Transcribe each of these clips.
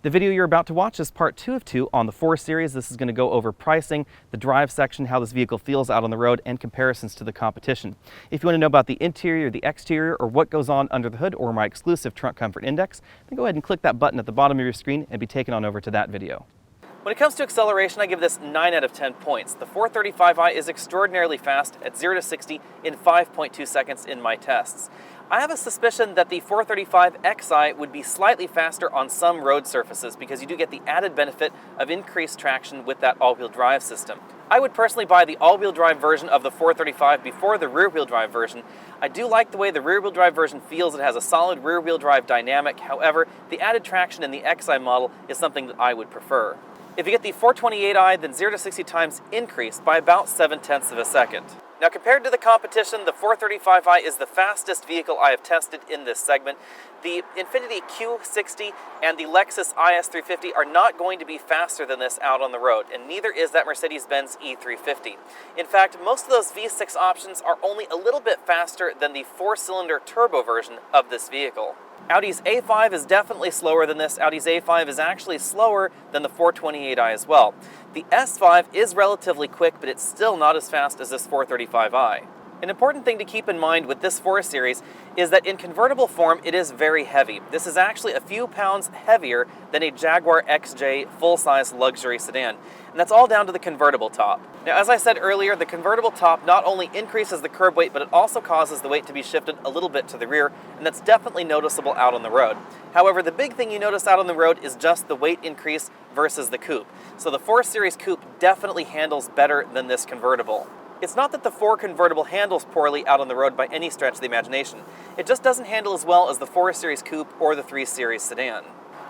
The video you're about to watch is part 2 of 2 on the 4 Series. This is going to go over pricing, the drive section, how this vehicle feels out on the road, and comparisons to the competition. If you want to know about the interior, the exterior, or what goes on under the hood, or my exclusive Trunk Comfort Index, then go ahead and click that button at the bottom of your screen and be taken on over to that video. When it comes to acceleration, I give this 9 out of 10 points. The 435i is extraordinarily fast at 0 to 60 in 5.2 seconds in my tests. I have a suspicion that the 435xi would be slightly faster on some road surfaces because you do get the added benefit of increased traction with that all-wheel drive system. I would personally buy the all-wheel drive version of the 435 before the rear-wheel drive version. I do like the way the rear-wheel drive version feels. It has a solid rear-wheel drive dynamic. However, the added traction in the Xi model is something that I would prefer. If you get the 428i, then 0 to 60 times increased by about 0.7 of a second. Now, compared to the competition, the 435i is the fastest vehicle I have tested in this segment. The Infiniti Q60 and the Lexus IS350 are not going to be faster than this out on the road, and neither is that Mercedes-Benz E350. In fact, most of those V6 options are only a little bit faster than the 4-cylinder turbo version of this vehicle. Audi's A5 is definitely slower than this. Audi's A5 is actually slower than the 428i as well. The S5 is relatively quick, but it's still not as fast as this 435i. An important thing to keep in mind with this 4 Series is that in convertible form, it is very heavy. This is actually a few pounds heavier than a Jaguar XJ full-size luxury sedan, and that's all down to the convertible top. Now, as I said earlier, the convertible top not only increases the curb weight, but it also causes the weight to be shifted a little bit to the rear, and that's definitely noticeable out on the road. However, the big thing you notice out on the road is just the weight increase versus the coupe. So the 4 Series coupe definitely handles better than this convertible. It's not that the 4 convertible handles poorly out on the road by any stretch of the imagination. It just doesn't handle as well as the 4 Series coupe or the 3 Series sedan.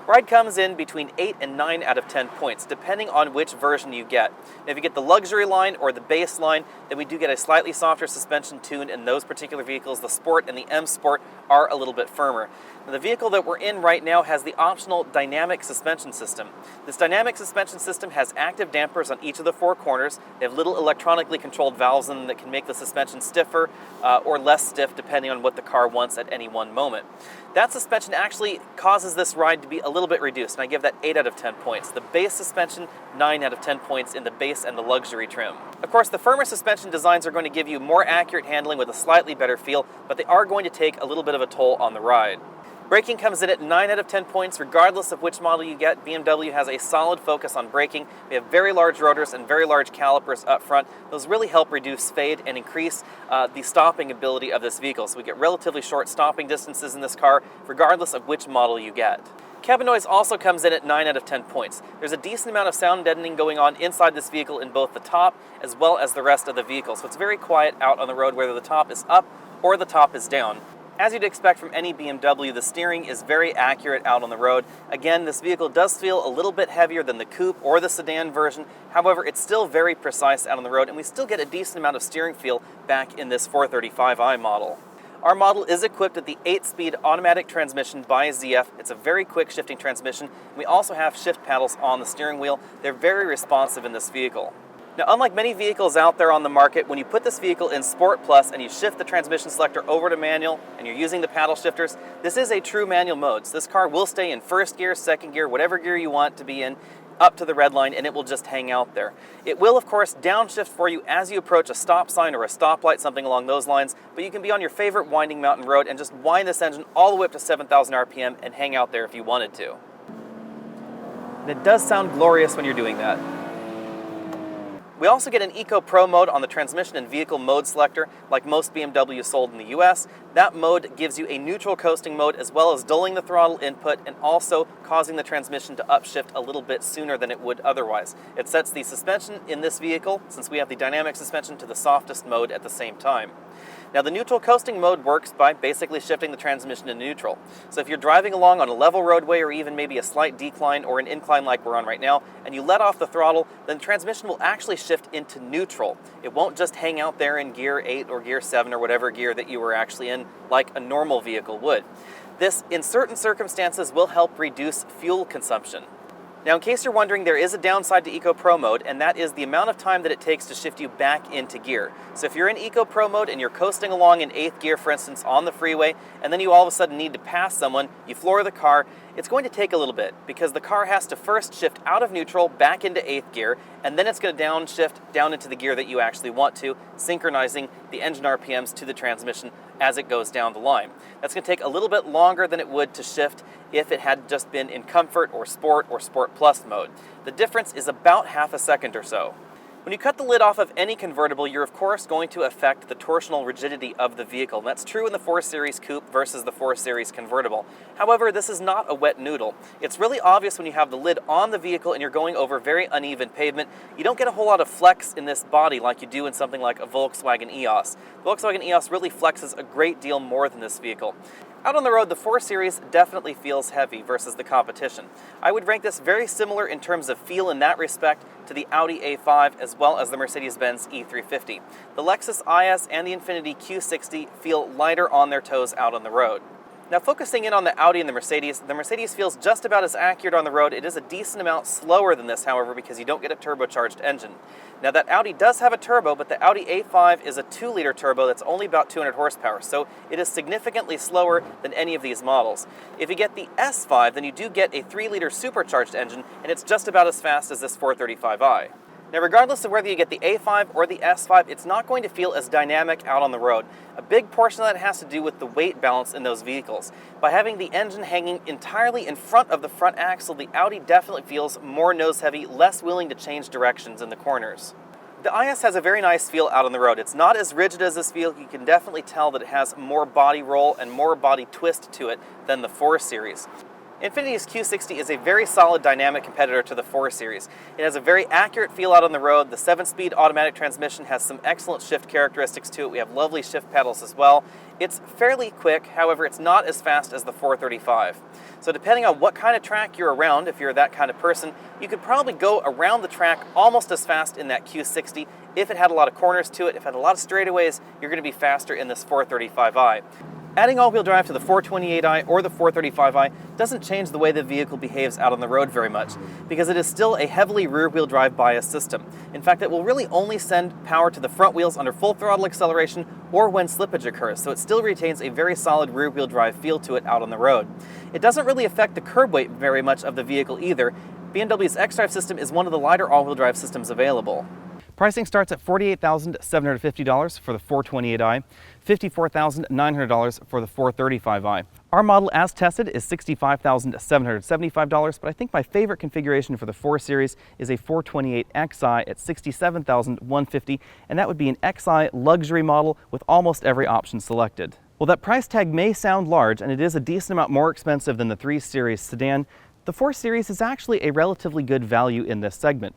Ride comes in between 8 and 9 out of 10 points, depending on which version you get. Now, if you get the luxury line or the base line, then we do get a slightly softer suspension tune in those particular vehicles. The Sport and the M Sport are a little bit firmer. Now, the vehicle that we're in right now has the optional dynamic suspension system. This dynamic suspension system has active dampers on each of the 4 corners. They have little electronically controlled valves in them that can make the suspension stiffer or less stiff depending on what the car wants at any one moment. That suspension actually causes this ride to be a little bit reduced, and I give that 8 out of 10 points. The base suspension, 9 out of 10 points in the base and the luxury trim. Of course, the firmer suspension designs are going to give you more accurate handling with a slightly better feel, but they are going to take a little bit of a toll on the ride. Braking comes in at 9 out of 10 points, regardless of which model you get. BMW has a solid focus on braking. We have very large rotors and very large calipers up front. Those really help reduce fade and increase the stopping ability of this vehicle. So we get relatively short stopping distances in this car, regardless of which model you get. Cabin noise also comes in at 9 out of 10 points. There's a decent amount of sound deadening going on inside this vehicle in both the top as well as the rest of the vehicle. So it's very quiet out on the road, whether the top is up or the top is down. As you'd expect from any BMW, the steering is very accurate out on the road. Again, this vehicle does feel a little bit heavier than the coupe or the sedan version. However, it's still very precise out on the road, and we still get a decent amount of steering feel back in this 435i model. Our model is equipped with the 8-speed automatic transmission by ZF. It's a very quick shifting transmission. We also have shift paddles on the steering wheel. They're very responsive in this vehicle. Now, unlike many vehicles out there on the market, when you put this vehicle in Sport Plus and you shift the transmission selector over to manual and you're using the paddle shifters, this is a true manual mode. So this car will stay in first gear, second gear, whatever gear you want to be in, up to the red line, and it will just hang out there. It will, of course, downshift for you as you approach a stop sign or a stoplight, something along those lines, but you can be on your favorite winding mountain road and just wind this engine all the way up to 7,000 RPM and hang out there if you wanted to. And it does sound glorious when you're doing that. We also get an Eco Pro mode on the transmission and vehicle mode selector, like most BMW sold in the US. That mode gives you a neutral coasting mode as well as dulling the throttle input and also causing the transmission to upshift a little bit sooner than it would otherwise. It sets the suspension in this vehicle, since we have the dynamic suspension, to the softest mode at the same time. Now, the neutral coasting mode works by basically shifting the transmission to neutral. So if you're driving along on a level roadway or even maybe a slight decline or an incline like we're on right now, and you let off the throttle, then the transmission will actually shift into neutral. It won't just hang out there in gear 8 or gear 7 or whatever gear that you were actually in like a normal vehicle would. This, in certain circumstances, will help reduce fuel consumption. Now, in case you're wondering, there is a downside to Eco Pro mode, and that is the amount of time that it takes to shift you back into gear. So if you're in Eco Pro mode and you're coasting along in 8th gear, for instance, on the freeway, and then you all of a sudden need to pass someone, you floor the car, it's going to take a little bit because the car has to first shift out of neutral back into 8th gear, and then it's going to downshift down into the gear that you actually want to, synchronizing the engine RPMs to the transmission as it goes down the line. That's going to take a little bit longer than it would to shift if it had just been in Comfort or Sport Plus mode. The difference is about half a second or so. When you cut the lid off of any convertible, you're of course going to affect the torsional rigidity of the vehicle. And that's true in the 4 Series Coupe versus the 4 Series Convertible. However, this is not a wet noodle. It's really obvious when you have the lid on the vehicle and you're going over very uneven pavement. You don't get a whole lot of flex in this body like you do in something like a Volkswagen EOS. The Volkswagen EOS really flexes a great deal more than this vehicle. Out on the road, the 4 Series definitely feels heavy versus the competition. I would rank this very similar in terms of feel in that respect to the Audi A5 as well as the Mercedes-Benz E350. The Lexus IS and the Infiniti Q60 feel lighter on their toes out on the road. Now, focusing in on the Audi and the Mercedes feels just about as accurate on the road. It is a decent amount slower than this, however, because you don't get a turbocharged engine. Now, that Audi does have a turbo, but the Audi A5 is a 2-liter turbo that's only about 200 horsepower, so it is significantly slower than any of these models. If you get the S5, then you do get a 3-liter supercharged engine, and it's just about as fast as this 435i. Now, regardless of whether you get the A5 or the S5, it's not going to feel as dynamic out on the road. A big portion of that has to do with the weight balance in those vehicles. By having the engine hanging entirely in front of the front axle, the Audi definitely feels more nose-heavy, less willing to change directions in the corners. The IS has a very nice feel out on the road. It's not as rigid as this vehicle. You can definitely tell that it has more body roll and more body twist to it than the 4 Series. Infiniti's Q60 is a very solid dynamic competitor to the 4 Series. It has a very accurate feel out on the road. The 7-speed automatic transmission has some excellent shift characteristics to it. We have lovely shift pedals as well. It's fairly quick, however, it's not as fast as the 435. So depending on what kind of track you're around, if you're that kind of person, you could probably go around the track almost as fast in that Q60. If it had a lot of corners to it, if it had a lot of straightaways, you're going to be faster in this 435i. Adding all-wheel drive to the 428i or the 435i doesn't change the way the vehicle behaves out on the road very much, because it is still a heavily rear-wheel drive bias system. In fact, it will really only send power to the front wheels under full throttle acceleration or when slippage occurs, so it still retains a very solid rear-wheel drive feel to it out on the road. It doesn't really affect the curb weight very much of the vehicle either. BMW's xDrive system is one of the lighter all-wheel drive systems available. Pricing starts at $48,750 for the 428i, $54,900 for the 435i. Our model as tested is $65,775, but I think my favorite configuration for the 4 Series is a 428xi at $67,150, and that would be an XI luxury model with almost every option selected. Well, that price tag may sound large, and it is a decent amount more expensive than the 3 Series sedan. The 4 Series is actually a relatively good value in this segment.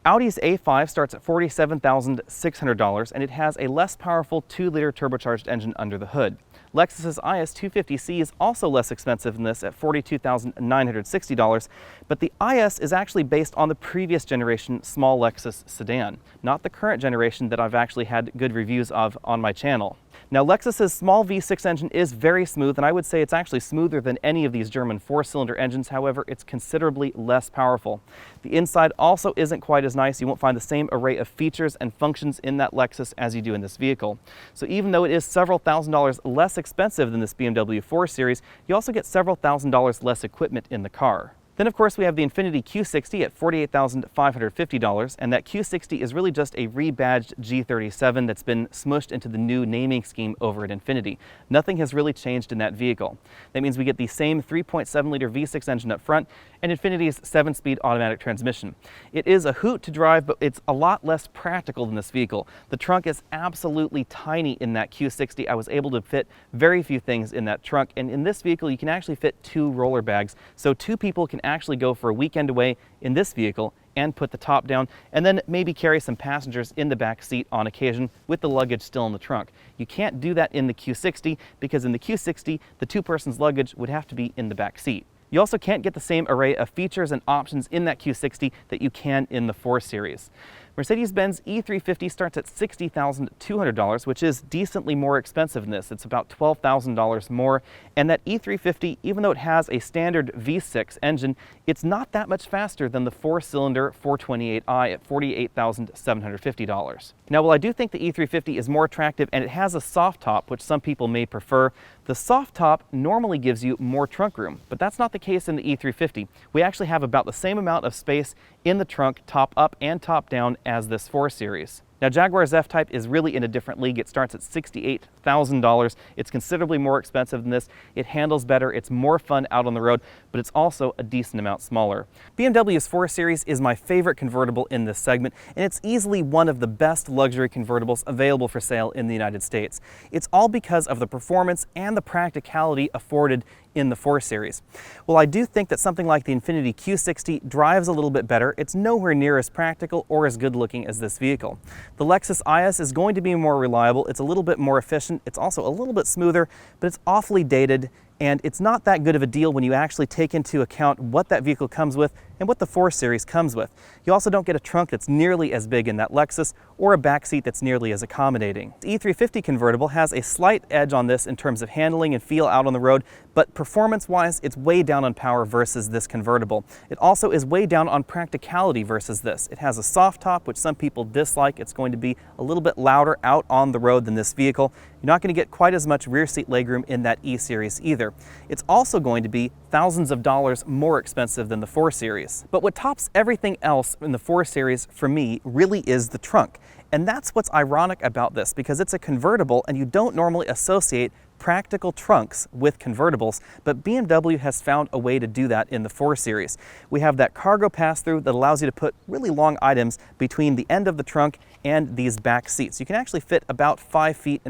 Audi's A5 starts at $47,600, and it has a less powerful 2-liter turbocharged engine under the hood. Lexus's IS250C is also less expensive than this at $42,960, but the IS is actually based on the previous generation small Lexus sedan, not the current generation that I've actually had good reviews of on my channel. Now, Lexus's small V6 engine is very smooth, and I would say it's actually smoother than any of these German 4-cylinder engines. However, it's considerably less powerful. The inside also isn't quite as nice. You won't find the same array of features and functions in that Lexus as you do in this vehicle. So even though it is several $1,000s less expensive than this BMW 4 Series, you also get several $1,000s less equipment in the car. Then, of course, we have the Infiniti Q60 at $48,550, and that Q60 is really just a rebadged G37 that's been smushed into the new naming scheme over at Infiniti. Nothing has really changed in that vehicle. That means we get the same 3.7-liter V6 engine up front and Infiniti's 7-speed automatic transmission. It is a hoot to drive, but it's a lot less practical than this vehicle. The trunk is absolutely tiny in that Q60. I was able to fit very few things in that trunk, and in this vehicle you can actually fit 2 roller bags, so 2 people can actually go for a weekend away in this vehicle and put the top down, and then maybe carry some passengers in the back seat on occasion with the luggage still in the trunk. You can't do that in the Q60, because in the Q60 the 2-person's luggage would have to be in the back seat. You also can't get the same array of features and options in that Q60 that you can in the 4 Series. Mercedes-Benz E350 starts at $60,200, which is decently more expensive than this. It's about $12,000 more. And that E350, even though it has a standard V6 engine, it's not that much faster than the 4-cylinder 428i at $48,750. Now, while I do think the E350 is more attractive and it has a soft top, which some people may prefer, the soft top normally gives you more trunk room, but that's not the case in the E350. We actually have about the same amount of space in the trunk, top up and top down, as this 4 Series. Now, Jaguar's F-Type is really in a different league. It starts at $68,000. It's considerably more expensive than this. It handles better, it's more fun out on the road, but it's also a decent amount smaller. BMW's 4 Series is my favorite convertible in this segment, and it's easily one of the best luxury convertibles available for sale in the United States. It's all because of the performance and the practicality afforded in the 4 Series. While I do think that something like the Infiniti Q60 drives a little bit better, it's nowhere near as practical or as good looking as this vehicle. The Lexus IS is going to be more reliable, it's a little bit more efficient, it's also a little bit smoother, but it's awfully dated, and it's not that good of a deal when you actually take into account what that vehicle comes with and what the 4 Series comes with. You also don't get a trunk that's nearly as big in that Lexus or a back seat that's nearly as accommodating. The E350 convertible has a slight edge on this in terms of handling and feel out on the road, but performance-wise, it's way down on power versus this convertible. It also is way down on practicality versus this. It has a soft top, which some people dislike. It's going to be a little bit louder out on the road than this vehicle. You're not going to get quite as much rear seat legroom in that E Series either. It's also going to be thousands of dollars more expensive than the 4 Series. But what tops everything else in the 4 Series for me really is the trunk. And that's what's ironic about this, because it's a convertible and you don't normally associate practical trunks with convertibles, but BMW has found a way to do that in the 4 Series. We have that cargo pass-through that allows you to put really long items between the end of the trunk and these back seats. You can actually fit about 5.5 feet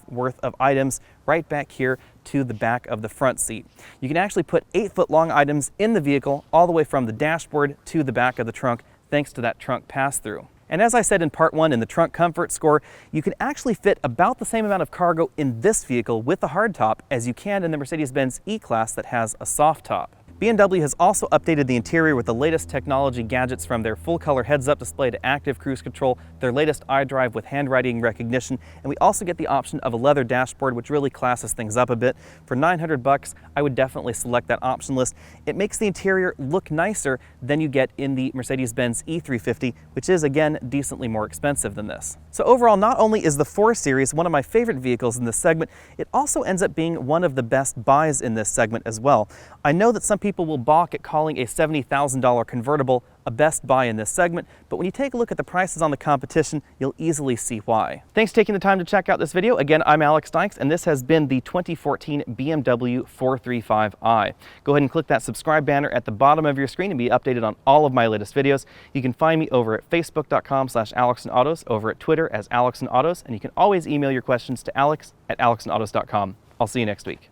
worth of items right back here to the back of the front seat. You can actually put 8-foot long items in the vehicle all the way from the dashboard to the back of the trunk thanks to that trunk pass-through. And as I said in part 1 in the trunk comfort score, you can actually fit about the same amount of cargo in this vehicle with the hardtop as you can in the Mercedes-Benz E-Class that has a soft top. BMW has also updated the interior with the latest technology gadgets, from their full-color heads-up display to active cruise control, their latest iDrive with handwriting recognition, and we also get the option of a leather dashboard, which really classes things up a bit. For $900, I would definitely select that option list. It makes the interior look nicer than you get in the Mercedes-Benz E350, which is, again, decently more expensive than this. So overall, not only is the 4 Series one of my favorite vehicles in this segment, it also ends up being one of the best buys in this segment as well. I know that some people will balk at calling a $70,000 convertible a best buy in this segment, but when you take a look at the prices on the competition, you'll easily see why. Thanks for taking the time to check out this video. Again, I'm Alex Dykes, and this has been the 2014 BMW 435i. Go ahead and click that subscribe banner at the bottom of your screen and be updated on all of my latest videos. You can find me over at facebook.com/AlexandAutos, over at Twitter as AlexandAutos, and you can always email your questions to alex@alexandautos.com. I'll see you next week.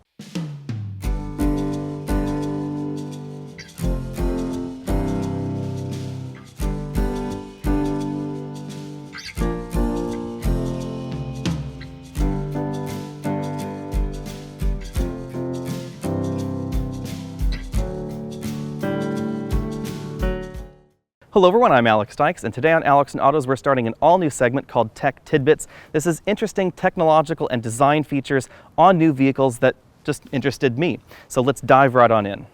Hello everyone, I'm Alex Dykes, and today on Alex and Autos we're starting an all-new segment called Tech Tidbits. This is interesting technological and design features on new vehicles that just interested me. So let's dive right on in.